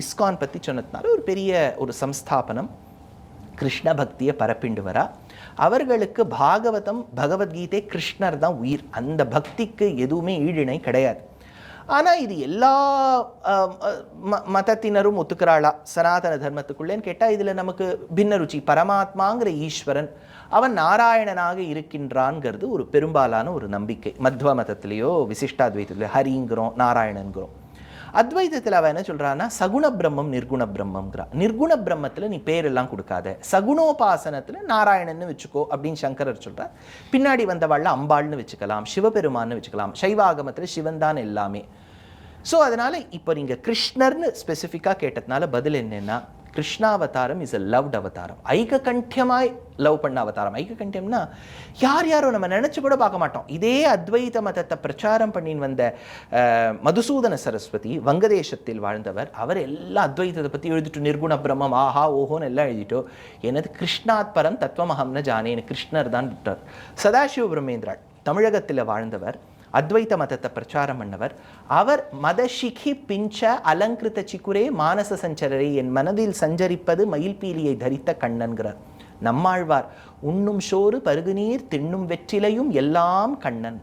ISKCON பற்றி சொன்னதுனால ஒரு பெரிய ஒரு சம்ஸ்தாபனம் கிருஷ்ண பக்தியை பரப்பிண்டு வரா. அவர்களுக்கு பாகவதம் பகவத்கீதை கிருஷ்ணர் தான் உயிர். அந்த பக்திக்கு எதுவுமே ஈடிணை கிடையாது. ஆனால் இது எல்லா மதத்தினரும் ஒத்துக்கிறாளா சனாதன தர்மத்துக்குள்ளேன்னு கேட்டால் இதில் நமக்கு பின்ன ருச்சி. பரமாத்மாங்கிற ஈஸ்வரன் அவன் நாராயணனாக இருக்கின்றான்ங்கிறது ஒரு பெரும்பாலான ஒரு நம்பிக்கை. மத்வ மதத்திலேயோ விசிஷ்டாத்வைத்திலேயோ ஹரிங்கிறோம், நாராயணன்கிறோம். அத்வைதத்தில் அவன் என்ன சொல்கிறான்னா சகுண பிரம்மம் நிர்குண பிரம்மங்கிறா. நிர்குண பிரம்மத்தில் நீ பேரெல்லாம் கொடுக்காத, சகுணோபாசனத்தில் நாராயணன்னு வச்சுக்கோ அப்படின்னு சங்கரர் சொல்கிறார். பின்னாடி வந்தவாழ்ல அம்பாள்னு வச்சுக்கலாம், சிவபெருமான்னு வச்சுக்கலாம். சைவாகமத்தில் சிவன் தான் எல்லாமே. ஸோ அதனால் இப்போ நீங்கள் கிருஷ்ணர்னு ஸ்பெசிஃபிக்காக கேட்டதுனால பதில் என்னென்னா, கிருஷ்ணாவதாரம் இஸ் அ லவ்ட் அவதாரம். ஐககண்டியமாய் லவ் பண்ண அவதாரம். ஐககண்டியம்னா யார் யாரோ நம்ம நினச்சி கூட பார்க்க மாட்டோம். இதே அத்வைத மதத்தை பிரச்சாரம் பண்ணின்னு வந்த மதுசூதன சரஸ்வதி வங்கதேசத்தில் வாழ்ந்தவர். அவர் எல்லா அத்வைதத்தை பற்றி எழுதிட்டு நிர்குண பிரம்மம் ஆஹா ஓஹோன்னு எல்லாம் எழுதிட்டோ எனது கிருஷ்ணாத் பரம் தத்துவமஹம்னு ஜானேன்னு கிருஷ்ணர் தான் விட்டார். சதாசிவ பிரம்மேந்திராள் தமிழகத்தில் வாழ்ந்தவர், அத்வைத மதத்தை பிரச்சாரம் பண்ணவர். அவர் மதஷிகி பிஞ்ச அலங்கிருத்த சிக்குரே மானச சஞ்சரரை, என் மனதில் சஞ்சரிப்பது மயில்பீலியை தரித்த கண்ணன்கிறார். நம்மாழ்வார் உண்ணும் சோறு பருகுநீர் தின்னும் வெற்றிலையும் எல்லாம் கண்ணன்.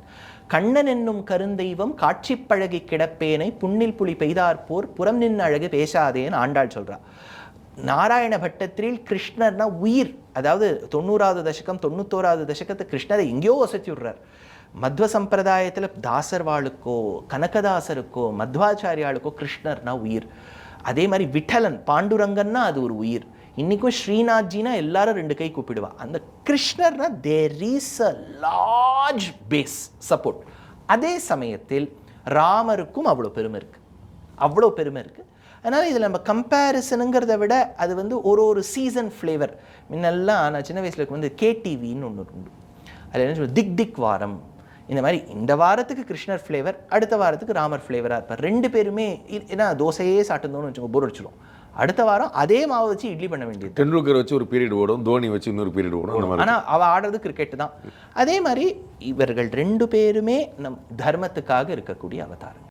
கண்ணன் என்னும் கருந்தெய்வம் காட்சி பழகி கிடப்பேனை புண்ணில் புலி பெய்தார்போர் புறம் நின்று அழகு பேசாதேன்னு ஆண்டாள் சொல்றா. நாராயண பட்டத்தில் கிருஷ்ணர்னா உயிர். அதாவது 90வது தசகம் 91வது தசகத்தை கிருஷ்ணரை எங்கேயோ வசதி விடுறார். மத்வ சம்பிரதாயத்தில் தாசர்வாளுக்கோ கனகதாசருக்கோ மத்வாச்சாரியாளுக்கோ கிருஷ்ணர்னா உயிர். அதே மாதிரி விட்டலன் பாண்டுரங்கன்னா அது ஒரு உயிர். இன்றைக்கும் ஸ்ரீநாத்ஜினா எல்லாரும் 2 கை கூப்பிடுவா. அந்த கிருஷ்ணர்னா there is a large base support. அதே சமயத்தில் ராமருக்கும் அவ்வளோ பெருமை இருக்குது, அவ்வளோ பெருமை இருக்குது. அதனால் இதில் நம்ம கம்பேரிசனுங்கிறத விட அது ஒரு சீசன் ஃப்ளேவர். முன்னெல்லாம் நான் சின்ன வயசில் கேடிவின்னு ஒன்று உண்டு. அதில் என்ன சொல்லுவது, திக் திக் வாரம். இந்த மாதிரி இந்த வாரத்துக்கு கிருஷ்ணர் ஃப்ளேவர், அடுத்த வாரத்துக்கு ராமர் ஃப்ளேவராக இருப்பார். 2 பேருமே ஏன்னா தோசையே சாப்பிட்டுருந்தோன்னு வச்சுக்கோங்க, போர் அடிச்சிடும். அடுத்த வாரம் அதே மாவு வச்சு இட்லி பண்ண வேண்டியது. டெண்டுல்கர் வச்சு ஒரு பீரியட் ஓடும், தோனி வச்சு இன்னொரு பீரியட் ஓடும். ஆனால் அவள் ஆடுறது கிரிக்கெட்டு தான். அதே மாதிரி இவர்கள் 2 பேருமே நம் தர்மத்துக்காக இருக்கக்கூடிய அவதாரம்.